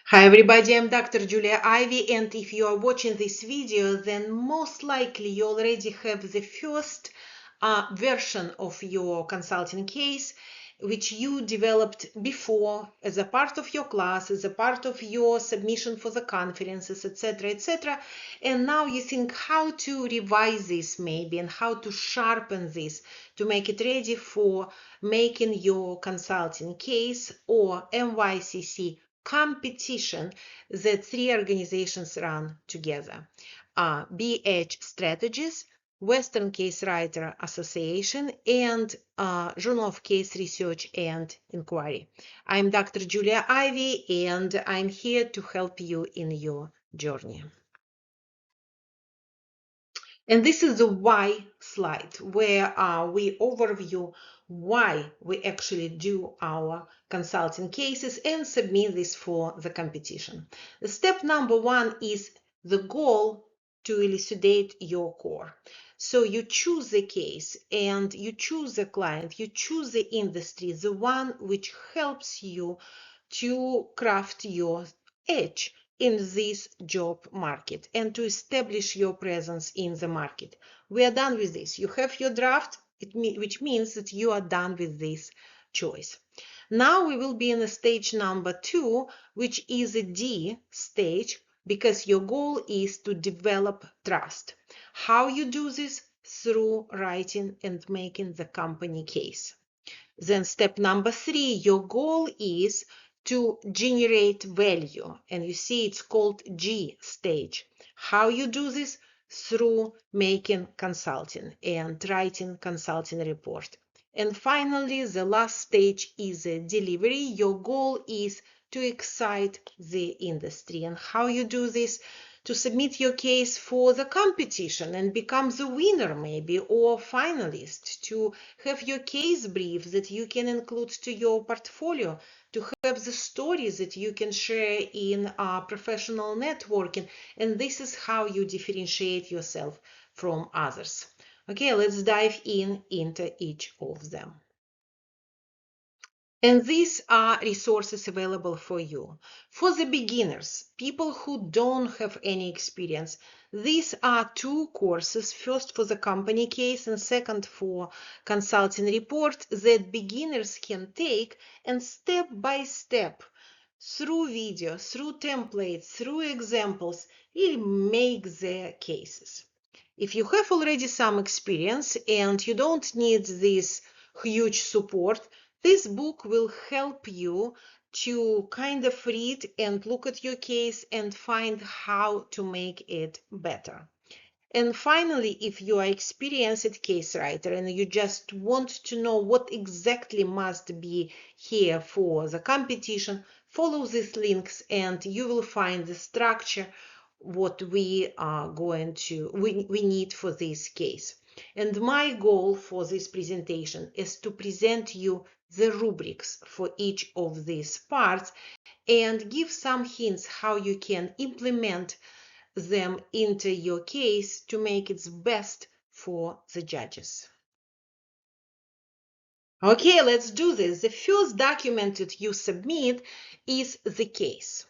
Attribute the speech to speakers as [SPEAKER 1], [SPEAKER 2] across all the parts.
[SPEAKER 1] Hi everybody, I'm Dr. Julia Ivy, and if you are watching this video, then most likely you already have the first version of your consulting case, which you developed before as a part of your class, as a part of your submission for the conferences, etc., etc. And now you think how to revise this maybe and how to sharpen this to make it ready for making your consulting case or MYCC competition that three organizations run together: BH Strategies, Western Case Writer Association, and Journal of Case Research and Inquiry. I'm Dr. Julia Ivy, and I'm here to help you in your journey. And this is the why slide where we overview why we actually do our consulting cases and submit this for the competition. The step number one is the goal to elucidate your core. So you choose the case and you choose the client, you choose the industry, the one which helps you to craft your edge in this job market and to establish your presence in the market. We are done with this. You have your draft, which means that you are done with this choice. Now we will be in the stage number two, which is a D stage, because your goal is to develop trust. How you do this? Through writing and making the company case. Then step number three, your goal is to generate value. And you see it's called G stage. How you do this? Through making consulting and writing consulting report. And finally, the last stage is delivery. Your goal is to excite the industry. And how you do this? To submit your case for the competition and become the winner maybe or finalist, to have your case brief that you can include to your portfolio, to have the stories that you can share in professional networking. And this is how you differentiate yourself from others. Okay, let's dive into each of them. And these are resources available for you. For the beginners, people who don't have any experience, these are two courses, first for the company case and second for consulting report, that beginners can take and step by step, through video, through templates, through examples, really make their cases. If you have already some experience and you don't need this huge support, this book will help you to kind of read and look at your case and find how to make it better. And finally, if you are experienced case writer and you just want to know what exactly must be here for the competition, follow these links and you will find the structure what we are going to we need for this case. And my goal for this presentation is to present you the rubrics for each of these parts and give some hints how you can implement them into your case to make it best for the judges. Okay, let's do this. The first document that you submit is the case.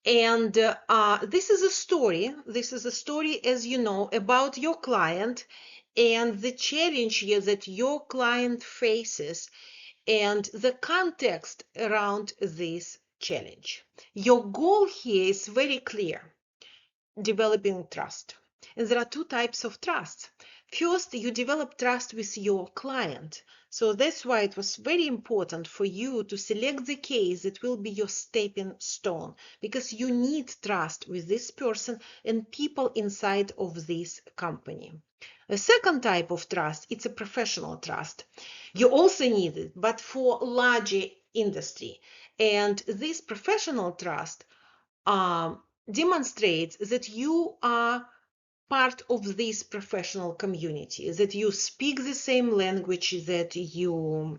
[SPEAKER 1] And this is a story. This is a story, as you know, about your client and the challenge that your client faces and the context around this challenge. Your goal here is very clear: developing trust. And there are two types of trust. First, you develop trust with your client. So that's why it was very important for you to select the case that will be your stepping stone, because you need trust with this person and people inside of this company. The second type of trust, it's a professional trust. You also need it, but for larger industry. And this professional trust demonstrates that you are part of this professional community, that you speak the same language, that you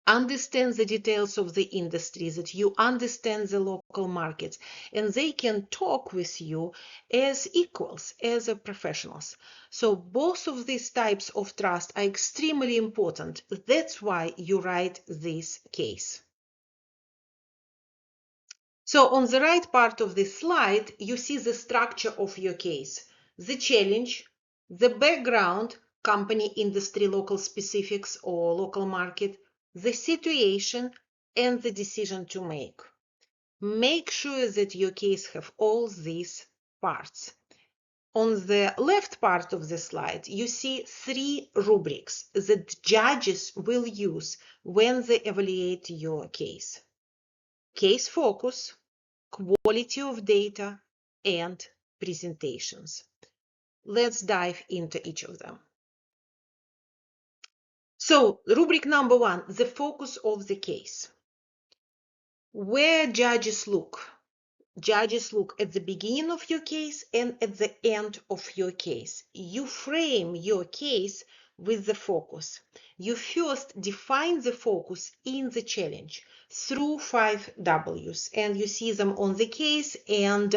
[SPEAKER 1] understand the details of the industry, that you understand the local markets, and they can talk with you as equals, as professionals. So both of these types of trust are extremely important. That's why you write this case. So on the right part of this slide, you see the structure of your case, the challenge, the background, company, industry, local specifics or local market, the situation, and the decision to make. Make sure that your case have all these parts. On the left part of the slide, you see 3 rubrics that judges will use when they evaluate your case. Case focus, quality of data, and presentations. Let's dive into each of them. So, rubric number 1, the focus of the case. Where judges look? Judges look at the beginning of your case and at the end of your case. You frame your case with the focus. You first define the focus in the challenge through 5 W's, and you see them on the case. And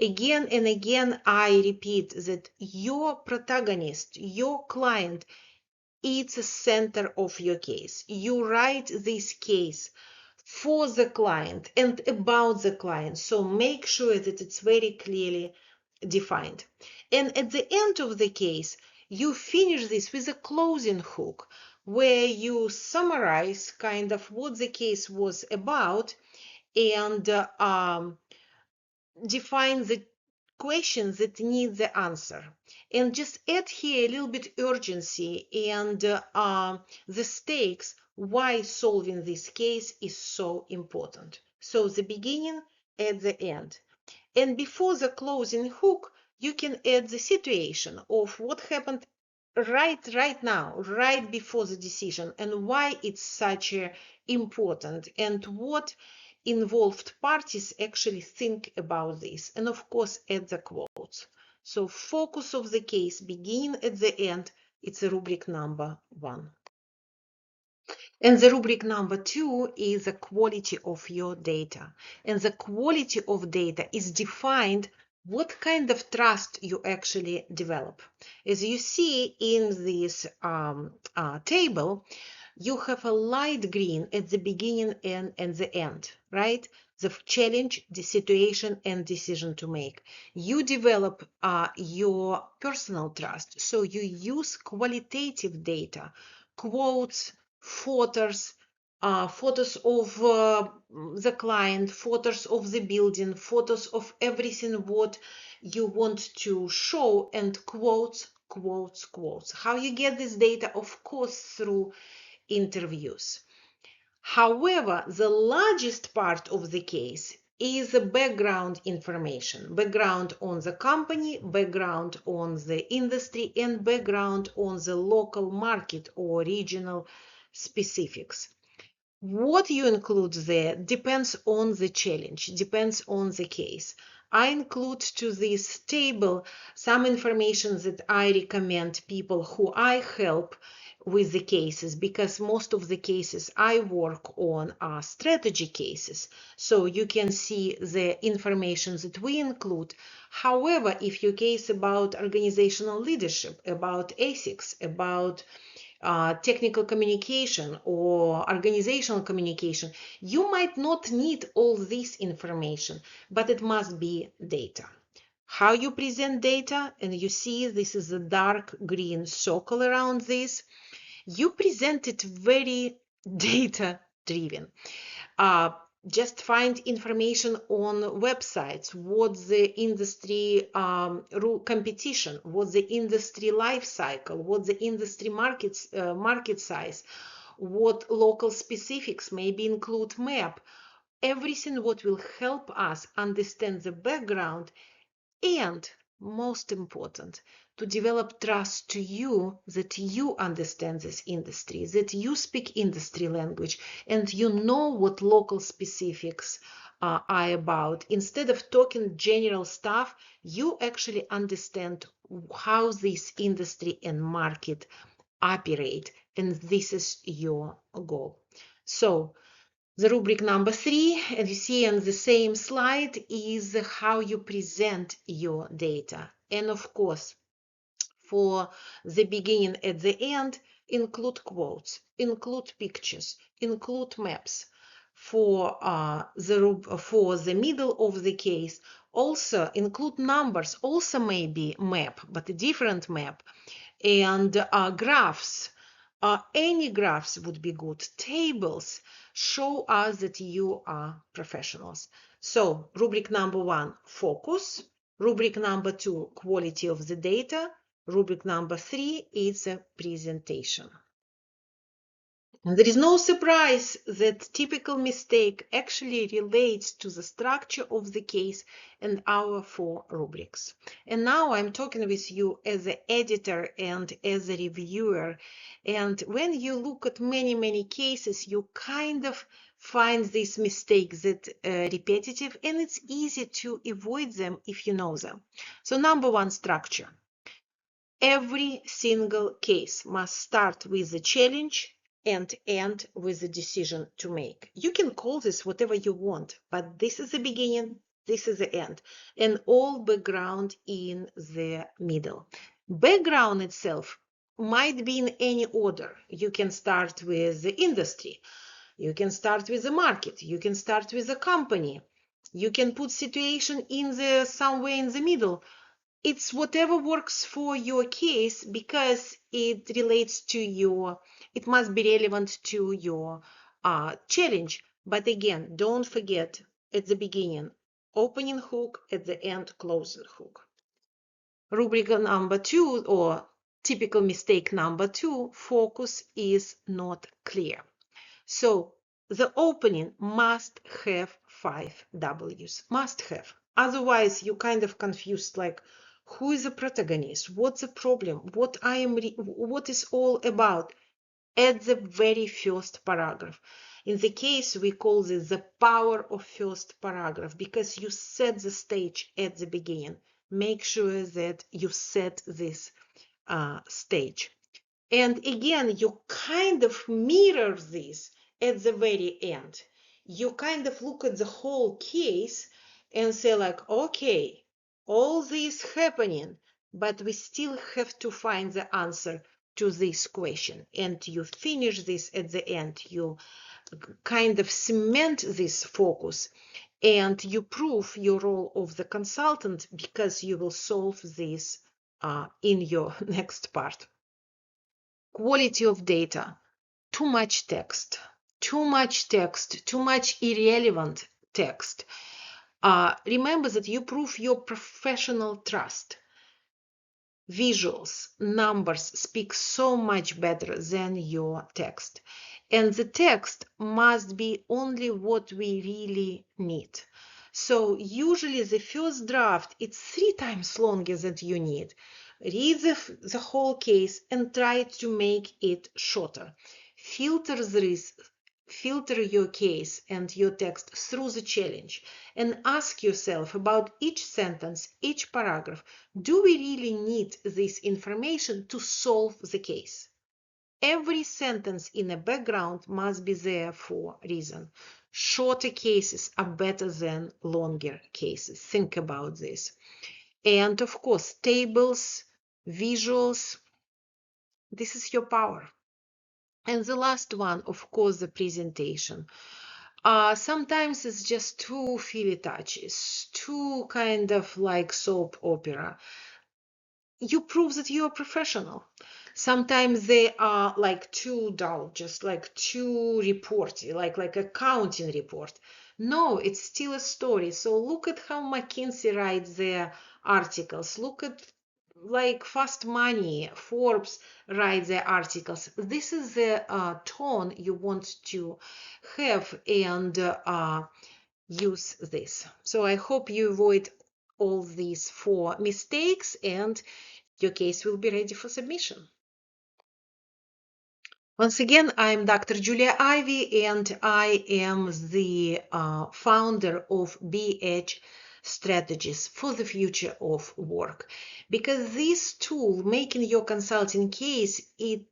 [SPEAKER 1] again and again, I repeat that your protagonist, your client, it's the center of your case. You write this case for the client and about the client. So make sure that it's very clearly defined. And at the end of the case, you finish this with a closing hook where you summarize kind of what the case was about and define the questions that need the answer, and just add here a little bit urgency and the stakes why solving this case is so important. So the beginning at the end, and before the closing hook you can add the situation of what happened right now, right before the decision, and why it's such important and what involved parties actually think about this, and of course add the quotes. So focus of the case, begin at the end, it's a rubric number 1. And the rubric number 2 is the quality of your data. And the quality of data is defined what kind of trust you actually develop. As you see in this table, you have a light green at the beginning and at the end, right? The challenge, the situation, and decision to make. You develop your personal trust. So you use qualitative data, quotes, photos, photos of the client, photos of the building, photos of everything what you want to show, and quotes, quotes, quotes. How you get this data? Of course, through interviews. However, the largest part of the case is the background information, background on the company, background on the industry, and background on the local market or regional specifics. What you include there depends on the challenge, depends on the case. I include to this table some information that I recommend people who I help with the cases, because most of the cases I work on are strategy cases. So you can see the information that we include. However, if your case about organizational leadership, about ethics, about technical communication or organizational communication, you might not need all this information, but it must be data. How you present data, and you see this is a dark green circle around this, you present it very data driven. Just find information on websites, what's the industry competition, what's the industry life cycle, what's the industry market size, what local specifics, maybe include map, everything what will help us understand the background, and most important, to develop trust to you that you understand this industry, that you speak industry language, and you know what local specifics are about. Instead of talking general stuff, you actually understand how this industry and market operate, and this is your goal. So the rubric number 3, and you see on the same slide, is how you present your data. And of course, for the beginning at the end, include quotes, include pictures, include maps. for the middle of the case. Also include numbers, also maybe map, but a different map, and graphs. Any graphs would be good. Tables show us that you are professionals. So rubric number 1, focus. Rubric number 2, quality of the data. Rubric number 3 is a presentation. And there is no surprise that typical mistake actually relates to the structure of the case and our 4 rubrics. And now I'm talking with you as an editor and as a reviewer. And when you look at many cases, you kind of find these mistakes that repetitive, and it's easy to avoid them if you know them. So number 1, structure. Every single case must start with a challenge and end with a decision to make. You can call this whatever you want, but this is the beginning, this is the end, and all background in the middle. Background itself might be in any order. You can start with the industry, you can start with the market, you can start with the company, you can put situation in the somewhere in the middle. It's whatever works for your case, because it relates to your, it must be relevant to your challenge. But again, don't forget, at the beginning, opening hook, at the end, closing hook. Rubric number 2, or typical mistake number 2, focus is not clear. So the opening must have 5 W's, must have. Otherwise, you kind of confused, like, who is the protagonist? What's the problem? What is all about? At the very first paragraph. In the case, we call this the power of first paragraph, because you set the stage at the beginning. Make sure that you set this stage. And again, you kind of mirror this at the very end. You kind of look at the whole case and say, like, okay, all this happening, but we still have to find the answer to this question. And you finish this at the end. You kind of cement this focus, and you prove your role of the consultant, because you will solve this in your next part. Quality of data. Too much text, too much irrelevant text. Remember that you prove your professional trust. Visuals, numbers speak so much better than your text. And the text must be only what we really need. So usually the first draft, it's 3 times longer than you need. Read the whole case and try to make it shorter. Filter your case and your text through the challenge, and ask yourself about each sentence, each paragraph. Do we really need this information to solve the case? Every sentence in a background must be there for a reason. Shorter cases are better than longer cases. Think about this. And of course, tables, visuals, this is your power. And the last one, of course, the presentation. Sometimes it's just too feel touches, too kind of like soap opera. You prove that you're a professional. Sometimes they are like too dull, just like too reporty, like accounting report. No, it's still a story. So look at how McKinsey writes their articles. Look at like Fast Money, Forbes write their articles. This is the tone you want to have, and use this. So I hope you avoid all these 4 mistakes, and your case will be ready for submission. Once again, I'm Dr. Julia Ivy, and I am the founder of BH Strategies for the Future of Work. Because this tool, making your consulting case, it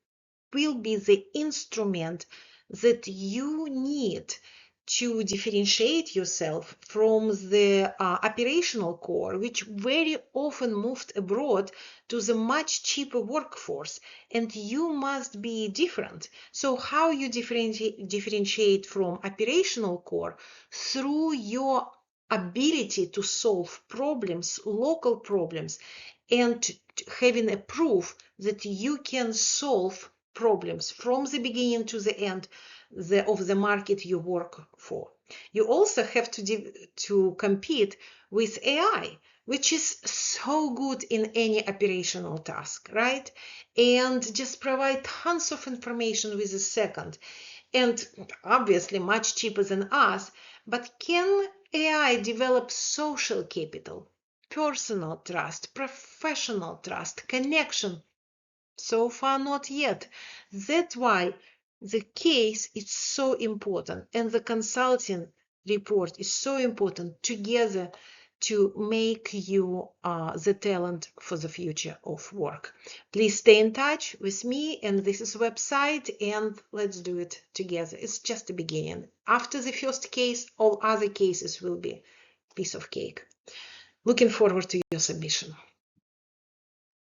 [SPEAKER 1] will be the instrument that you need to differentiate yourself from the operational core, which very often moved abroad to the much cheaper workforce, and you must be different. So how you differentiate from operational core? Through your ability to solve problems, local problems, and having a proof that you can solve problems from the beginning to the end of the market you work for. You also have to compete with AI, which is so good in any operational task, right? And just provide tons of information with a second. And obviously much cheaper than us, but can AI develop social capital, personal trust, professional trust, connection? So far, not yet. That's why the case is so important and the consulting report is so important together to make you the talent for the future of work. Please stay in touch with me and this is a website, and let's do it together. It's just a beginning. After the first case, all other cases will be piece of cake. Looking forward to your submission.